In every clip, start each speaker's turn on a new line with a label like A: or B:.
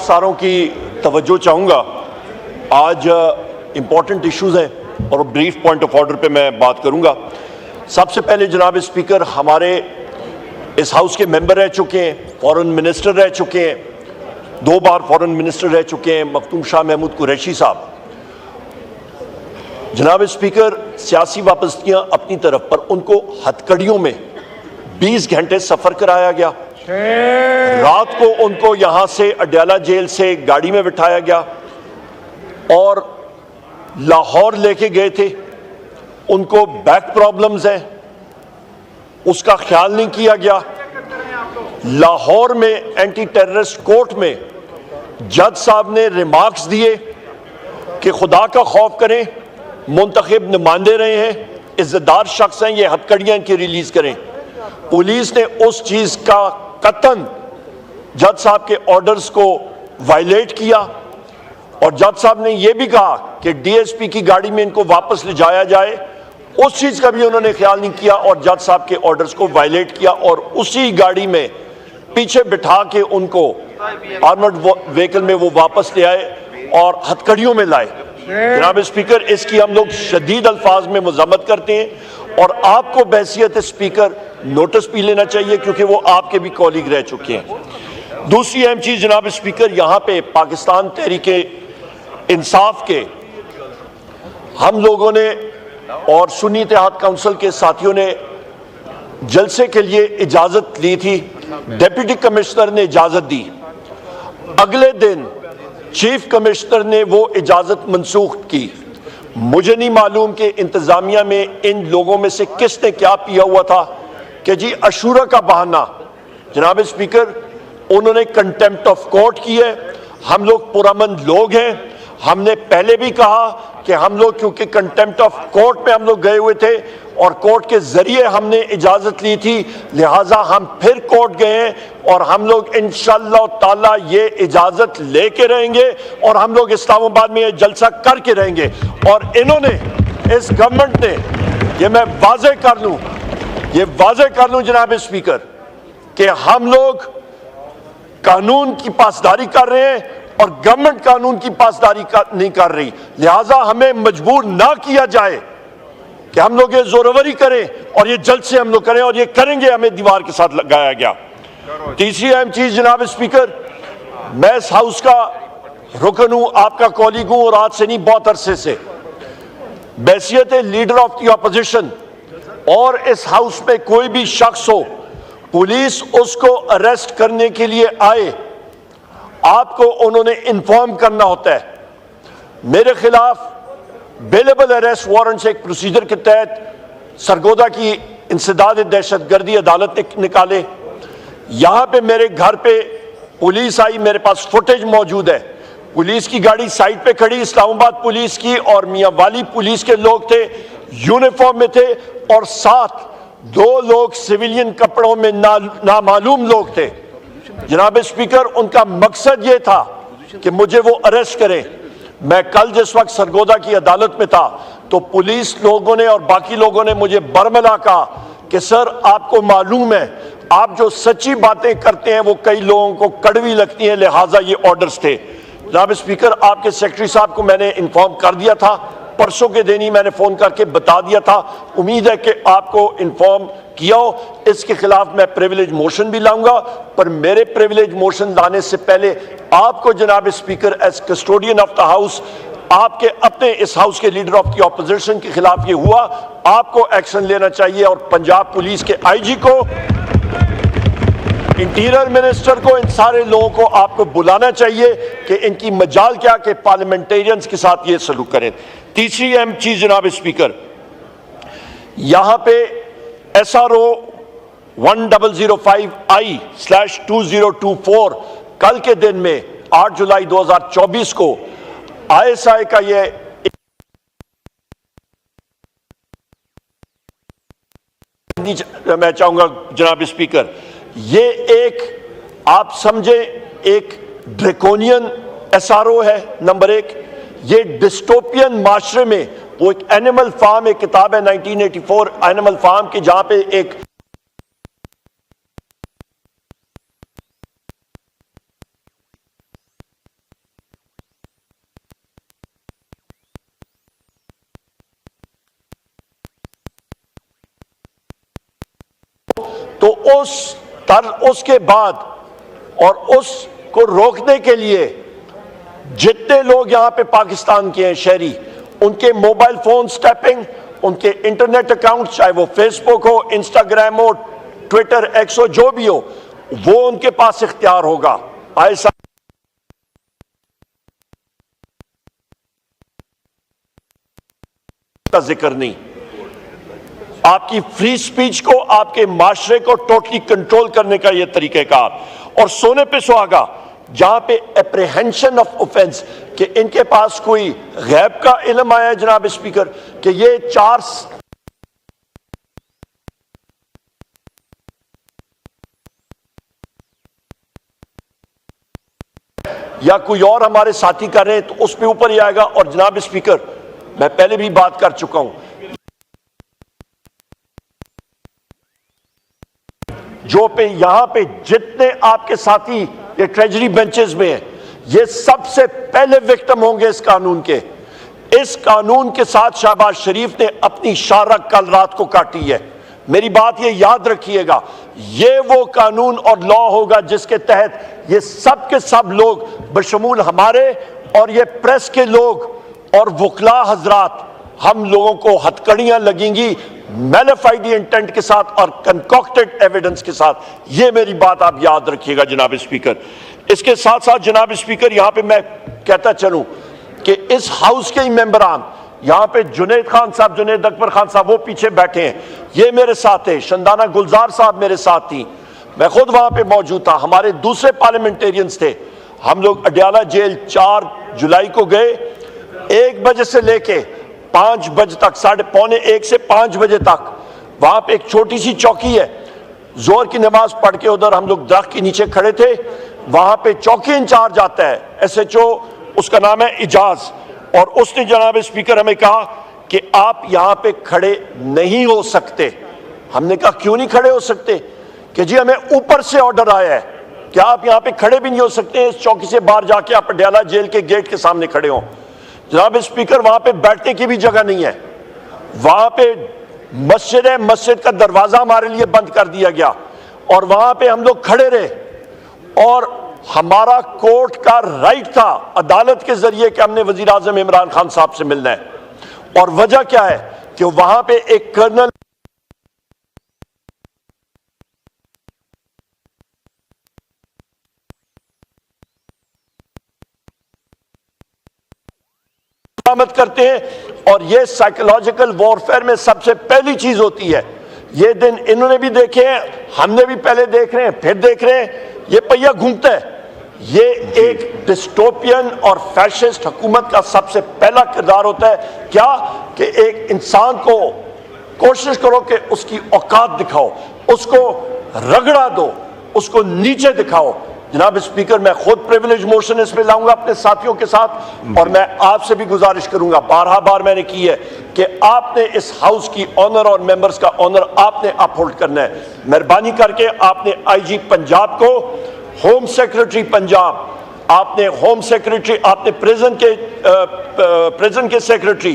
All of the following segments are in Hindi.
A: सारों की तवज्जो चाहूँगा। आज इम्पॉर्टेंट इश्यूज़ हैं और ब्रीफ पॉइंट ऑफ ऑर्डर पे मैं बात करूँगा। सबसे पहले जनाब स्पीकर, हमारे इस हाउस के मेंबर रह चुके हैं, फॉरेन मिनिस्टर रह चुके हैं, 2 बार फॉरेन मिनिस्टर रह चुके हैं, मखदूम शाह महमूद कुरैशी साहब। जनाब स्पीकर, सियासी वापसियाँ अपनी तरफ, पर उनको हथकड़ियों में 20 घंटे सफ़र कराया गया। रात को उनको यहाँ से अडयाला जेल से गाड़ी में बिठाया गया और लाहौर लेके गए थे। उनको बैक प्रॉब्लम्स हैं, उसका ख्याल नहीं किया गया। लाहौर में एंटी टेररिस्ट कोर्ट में जज साहब ने रिमार्क्स दिए कि खुदा का खौफ करें, मुंतखब नुमाइंदे रहे हैं, इज्जतदार शख्स हैं, ये हथकड़ियाँ इनकी रिलीज करें। पुलिस ने उस चीज़ का कतन जज साहब के ऑर्डर्स को वायलेट किया और जज साहब ने यह भी कहा कि डीएसपी की गाड़ी में इनको वापस ले जाया जाए। उस चीज़ का भी उन्होंने ख्याल नहीं किया और जज साहब के ऑर्डर्स को वायलेट किया और उसी गाड़ी में पीछे बिठा के उनको आर्मर्ड व्हीकल में वो वापस ले आए और हथकड़ियों में लाए। जनाब स्पीकर, इसकी हम लोग शदीद अल्फाज में मज़म्मत करते हैं और आपको बहैसियत स्पीकर नोटिस भी लेना चाहिए क्योंकि वो आपके भी कॉलीग रह चुके हैं। दूसरी अहम चीज़ जनाब स्पीकर, यहाँ पे पाकिस्तान तहरीके इंसाफ के हम लोगों ने और सुन्नी इत्तेहाद काउंसिल के साथियों ने जलसे के लिए इजाज़त ली थी। डिप्टी कमिश्नर ने इजाज़त दी, अगले दिन चीफ कमिश्नर ने वो इजाज़त मनसूख की। मुझे नहीं मालूम कि इंतज़ामिया में इन लोगों में से किसने क्या पिया हुआ था कि जी अशूरा का बहाना। जनाब स्पीकर, उन्होंने कंटेम्प्ट ऑफ कोर्ट की है। हम लोग पुरअमन लोग हैं। हमने पहले भी कहा कि हम लोग क्योंकि कंटेम्प्ट ऑफ कोर्ट में हम लोग गए हुए थे और कोर्ट के जरिए हमने इजाज़त ली थी, लिहाजा हम फिर कोर्ट गए हैं और हम लोग इंशाअल्लाह ताला ये इजाज़त लेके रहेंगे और हम लोग इस्लामाबाद में ये जलसा करके रहेंगे। और इन्होंने, इस गवर्नमेंट ने, ये मैं वाज़े कर लूँ जनाब स्पीकर कि हम लोग कानून की पासदारी कर रहे हैं और गवर्नमेंट कानून की पासदारी नहीं कर रही। लिहाजा हमें मजबूर ना किया जाए कि हम लोग ये जोरवरी करें और ये जल्द से हम लोग करें और ये करेंगे, हमें दीवार के साथ लगाया गया। तीसरी अहम चीज जनाब स्पीकर, मैं इस हाउस का रुकन हूं, आपका कॉलीग हूं और आज से नहीं बहुत अरसे से। बैसियत लीडर ऑफ द ऑपोजिशन और इस हाउस में कोई भी शख्स हो, पुलिस उसको अरेस्ट करने के लिए आए, आपको उन्होंने इन्फॉर्म करना होता है। मेरे खिलाफ बेलेबल अरेस्ट वारंट से एक प्रोसीजर के तहत सरगोदा की इंसदाद दहशतगर्दी अदालत ने निकाले। यहां पे मेरे घर पे पुलिस आई, मेरे पास फुटेज मौजूद है। पुलिस की गाड़ी साइड पे खड़ी, इस्लामाबाद पुलिस की और मियां वाली पुलिस के लोग थे, यूनिफॉर्म में थे और साथ 2 लोग सिविलियन कपड़ों में नामालूम लोग थे। जनाब स्पीकर, उनका मकसद ये था कि मुझे वो अरेस्ट करें। मैं कल जिस वक्त सरगोदा की अदालत में था तो पुलिस लोगों ने और बाकी लोगों ने मुझे बरमला कहा कि सर आपको मालूम है, आप जो सच्ची बातें करते हैं वो कई लोगों को कड़वी लगती हैं, लिहाजा ये ऑर्डर्स थे। जनाब स्पीकर, आपके सेक्रेटरी साहब को मैंने इन्फॉर्म कर दिया था, परसों के दिन ही मैंने फोन करके बता दिया था। उम्मीद है कि आपको इन्फॉर्म किया हो। इसके खिलाफ मैं प्रिविलेज मोशन भी लाऊंगा, पर मेरे प्रिविलेज मोशन लाने से पहले आपको जनाब speaker as custodian of the house, आपके अपने इस हाउस के लीडर ऑफ द ऑपोजिशन के खिलाफ ये हुआ, आपको एक्शन लेना चाहिए और पंजाब पुलिस के आईजी को, इंटीरियर मिनिस्टर को, इन सारे लोगों को आपको बुलाना चाहिए कि इनकी मजाल क्या कि पार्लियामेंटेरियंस के साथ ये सलूक करें। तीसरी अहम चीज जनाब स्पीकर, यहां पे SRO 1005I/2024 कल के दिन में 8 जुलाई 2024 को ISI का ये मैं चाहूंगा जनाब स्पीकर, ये एक आप समझे एक ड्रैकोनियन SRO है। नंबर 1, ये डिस्टोपियन माशरे में, वो एक एनिमल फार्म, एक किताब है 1984 एनिमल फार्म की, जहां पे एक तो उसके बाद और उसको रोकने के लिए जितने लोग यहां पे पाकिस्तान के हैं शहरी, उनके मोबाइल फोन टैपिंग, उनके इंटरनेट अकाउंट, चाहे वो फेसबुक हो, इंस्टाग्राम हो, ट्विटर, एक्स हो, जो भी हो, वो उनके पास इख्तियार होगा। ऐसा का जिक्र नहीं। आपकी फ्री स्पीच को, आपके माशरे को टोटली कंट्रोल करने का यह तरीकेकार। और सोने पे सुहागा, जहां पे एप्रीहेंशन ऑफ ऑफेंस कि इनके पास कोई गैब का इल्म आया है जनाब स्पीकर कि ये 4 या कोई और हमारे साथी कर रहे हैं तो उस पे ऊपर ही आएगा। और जनाब स्पीकर, मैं पहले भी बात कर चुका हूं, जो पे यहां पे जितने आपके साथी ये ट्रेजरी बेंचेस में हैं, ये सबसे पहले विक्टिम होंगे इस कानून के। इस कानून के साथ शहबाज शरीफ ने अपनी शारक कल रात को काटी है। मेरी बात ये याद रखिएगा, ये वो कानून और लॉ होगा जिसके तहत ये सब के सब लोग बशमूल हमारे और ये प्रेस के लोग और वकला हजरात, हम लोगों को हथकड़ियां लगेंगी मैलिफाइड इंटेंट के साथ और कंकॉक्टेड एविडेंस के साथ। ये मेरी बात आप याद रखिएगा जनाब स्पीकर। इसके साथ साथ जनाब स्पीकर, यहां पे मैं कहता चलूं कि इस हाउस के ही मेंबरान, यहां पे जुनेद खान साहब, जुनेद अकबर खान साहब, वो पीछे बैठे हैं, ये मेरे साथ है, शंदाना गुलजार साहब मेरे साथ थी, मैं खुद वहां पे मौजूद था, हमारे दूसरे पार्लियामेंटेरियंस थे। हम लोग अडयाला जेल 4 जुलाई को गए, 1 बजे से लेके 5 बजे तक, 1:45 से 5 बजे तक वहां पे एक छोटी सी चौकी है, जोर की नमाज पढ़ के उधर हम लोग दरख्त के नीचे खड़े थे। वहां पे चौकी इंचार्ज आता है, SHO, उसका नाम है इजाज, और उसने जनाब स्पीकर हमें कहा कि आप यहां पे खड़े नहीं हो सकते। हमने कहा क्यों नहीं खड़े हो सकते? कि जी हमें ऊपर से ऑर्डर आया है कि आप यहां पे खड़े भी नहीं हो सकते, इस चौकी से बाहर जाके आप अडयाला जेल के गेट के सामने खड़े हो। जनाब स्पीकर, वहां पे बैठने की भी जगह नहीं है, वहां पे मस्जिद है, मस्जिद का दरवाजा हमारे लिए बंद कर दिया गया और वहां पे हम लोग खड़े रहे। और हमारा कोर्ट का राइट था अदालत के जरिए कि हमने वजीर आजम इमरान खान साहब से मिलना है। और वजह क्या है कि वहां पे एक कर्नल करते हैं और ये साइकोलॉजिकल वॉरफेयर में सबसे पहली चीज होती है। ये दिन इन्होंने भी देखे हैं, हमने भी पहले देख रहे हैं, फिर देख रहे हैं, ये पहिया घूमता है। ये एक डिस्टोपियन और फैशिस्ट हुकूमत का सबसे पहला किरदार होता है क्या कि एक इंसान को कोशिश करो कि उसकी औकात दिखाओ, उसको रगड़ा दो, उसको नीचे दिखाओ। जनाब स्पीकर, मैं खुद प्रिविलेज मोशन इसमें लाऊंगा अपने साथियों के साथ और मैं आपसे भी गुजारिश करूंगा, बार मैंने की है कि आपने इस हाउस की ऑनर और मेंबर्स का ऑनर आपने अपहोल्ड करना है। मेहरबानी करके आपने IG पंजाब को, होम सेक्रेटरी पंजाब, आपने होम सेक्रेटरी, आपने प्रिजन के सेक्रेटरी,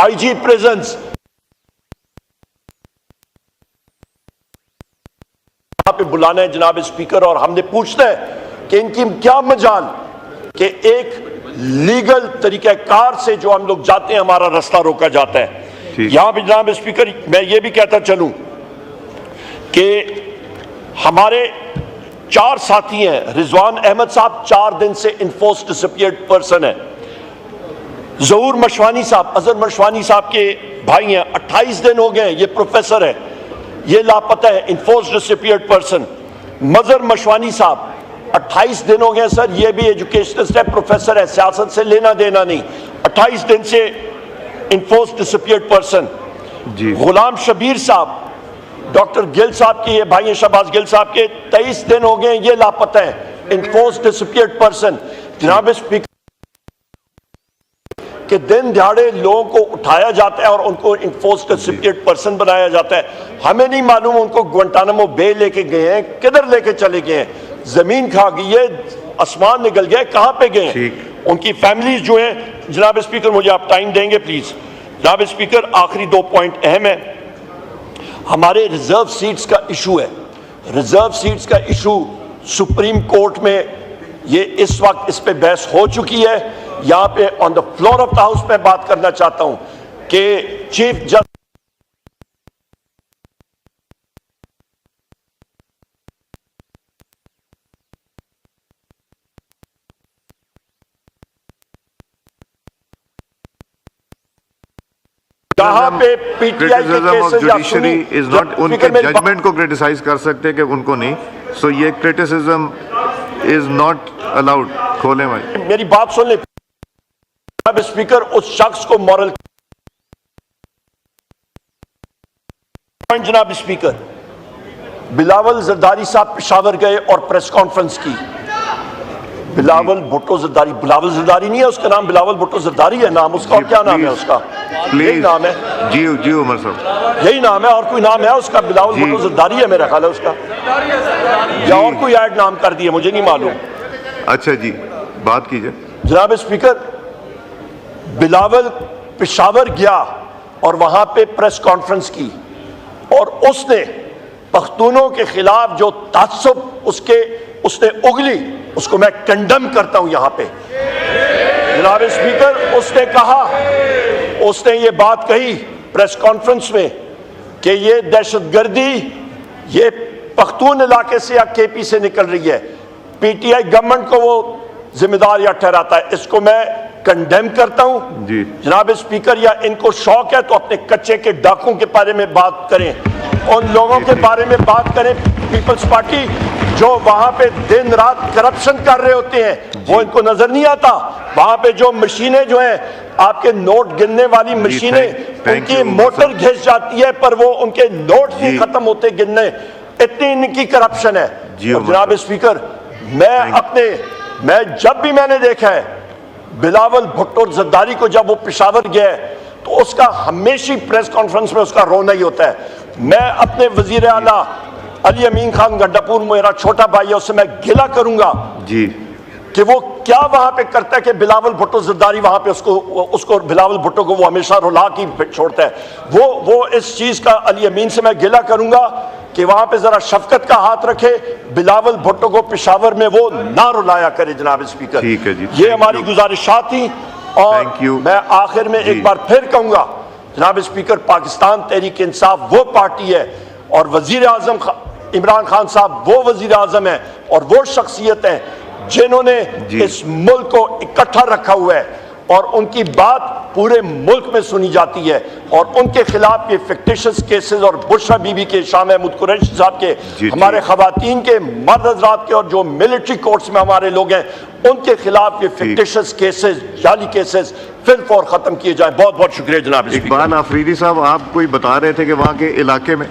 A: IG प्रिजन्स पे बुलाना है जनाब स्पीकर। और हमने पूछना है कि इनकी क्या मजाल कि एक लीगल तरीकेकार से जो हम लोग जाते हैं हमारा रास्ता रोका जाता है। यहां पे जनाब स्पीकर, मैं ये भी कहता चलूं कि हमारे 4 साथी हैं। रिजवान अहमद साहब 4 दिन से इन्फोर्स डिसअपीयर्ड पर्सन है। जहूर मशवानी साहब, अजहर मशवानी साहब के भाई हैं, 28 दिन हो गए, ये प्रोफेसर है, ये लापता है, इन्फोर्स डिसअपीयर्ड पर्सन। मजहर मशवानी साहब 28 दिन हो गए सर, ये भी एजुकेशनिस्ट है, प्रोफेसर है, सियासत से लेना देना नहीं, 28 दिन से इन्फोर्स डिसअपीयर्ड पर्सन। गुलाम शबीर साहब, डॉक्टर गिल साहब के ये भाई शहबाज गिल साहब के 23 दिन हो गए, ये लापता है, इन्फोर्स डिसअपीयर्ड पर्सन। जनाब स्पीकर, कि दिन दिहाड़े लोगों को उठाया जाता है और उनको इन्फोर्स डिसअपीयर्ड पर्सन बनाया जाता है। हमें नहीं मालूम उनको ग्वांटानामो बे लेके गए हैं, किधर लेके चले गए हैं, जमीन खा गई है, आसमान निकल गया, कहां पे गए, उनकी फैमिलीज जो हैं। जनाब स्पीकर, मुझे आप टाइम देंगे प्लीज। जनाब स्पीकर, आखिरी 2 पॉइंट अहम है। हमारे रिजर्व सीट्स का इशू है। रिजर्व सीट्स का इशू सुप्रीम कोर्ट में ये इस वक्त इस पे बहस हो चुकी है। यहां पे on the floor of the house में बात करना चाहता हूं कि चीफ जस्टिस जहां पे पीटीआई के केसेस
B: जुडिशरी इज नॉट उनके जजमेंट को क्रिटिसाइज कर सकते कि उनको नहीं, सो ये क्रिटिसिज्म इज नॉट अलाउड। खोले भाई
A: मेरी बात सुन ले जनाब स्पीकर, उस शख्स को मॉरल पॉइंट जनाब स्पीकर, बिलावल जरदारी साहब पेशावर गए और प्रेस कॉन्फ्रेंस की। बिलावल भुट्टो जरदारी, बिलावल जरदारी नहीं है उसका नाम, बिलावल भुट्टो जरदारी है नाम उसका। और क्या नाम है उसका? यही नाम है
B: जी जी उमर साहब,
A: यही नाम है और कोई नाम है उसका? बिलावल भुट्टो जरदारी है मेरा ख्याल है उसका, या और कोई ऐड नाम कर दिया मुझे नहीं मालूम।
B: अच्छा जी बात कीजिए
A: जनाब स्पीकर, बिलावल पेशावर गया और वहां पे प्रेस कॉन्फ्रेंस की और उसने पख्तूनों के खिलाफ जो ताज्जुब उसने उगली, उसको मैं कंडेम करता हूं यहां पे। जनाब स्पीकर, उसने कहा, उसने ये बात कही प्रेस कॉन्फ्रेंस में कि ये दहशतगर्दी ये पख्तून इलाके से या केपी से निकल रही है, पीटीआई गवर्नमेंट को वो जिम्मेदार या ठहराता है। इसको मैं कंडेम करता हूं
B: जी।
A: जनाब स्पीकर, या इनको शौक है तो अपने कच्चे के डाकुओं के बारे में बात करें, उन लोगों के बारे में बात करें पीपल्स पार्टी जो वहां पे दिन रात करप्शन कर रहे होते हैं, वो इनको नजर नहीं आता। वहां पे जो मशीनें जो हैं आपके नोट गिनने वाली मशीनें, उनकी मोटर घिस जाती है पर वो उनके नोट नहीं खत्म होते गिनने, इतनी इनकी करप्शन है। और जनाब स्पीकर, मैं जब भी मैंने देखा है बिलावल भुट्टो जरदारी को, जब वो पेशावर गया तो उसका हमेशा प्रेस कॉन्फ्रेंस में उसका रोना ही होता है। मैं अपने वजीर आला अली अमीन खान गंडापुर, मेरा छोटा भाई है, उससे मैं गिला करूंगा
B: जी
A: कि वो क्या वहां पे करता है कि बिलावल भुट्टो जरदारी वहां पे उसको बिलावल भुट्टो को वो हमेशा रुला के छोड़ता है। वो इस चीज का अली अमीन से मैं गिला करूंगा कि वहां पे जरा शफकत का हाथ रखे, बिलावल भुट्टो को पेशावर में वो ना रुलाया करे। जनाब स्पीकर,
B: ठीक है जी,
A: ये हमारी गुजारिशात थी। और मैं आखिर में एक बार फिर कहूंगा जनाब स्पीकर, पाकिस्तान तहरीक इंसाफ वो पार्टी है और वजीर आजम इमरान खान साहब वो वजीर आजम है और वो शख्सियत है जिन्होंने इस मुल्क को इकट्ठा रखा हुआ है और उनकी बात पूरे मुल्क में सुनी जाती है। और उनके खिलाफ ये फिक्टिशियस केसेस और बुशरा बीबी के, शाह महमूद कुरैशी साहब के, हमारे खवातीन के, मर्द हजरात के और जो मिलिट्री कोर्ट्स में हमारे लोग हैं, उनके खिलाफ ये फिक्टिशियस केसेस, जाली केसेस फिर और खत्म किए जाए। बहुत बहुत शुक्रिया जनाब।
B: इकबाल आफरीदी साहब, आप कोई बता रहे थे कि वहाँ के इलाके में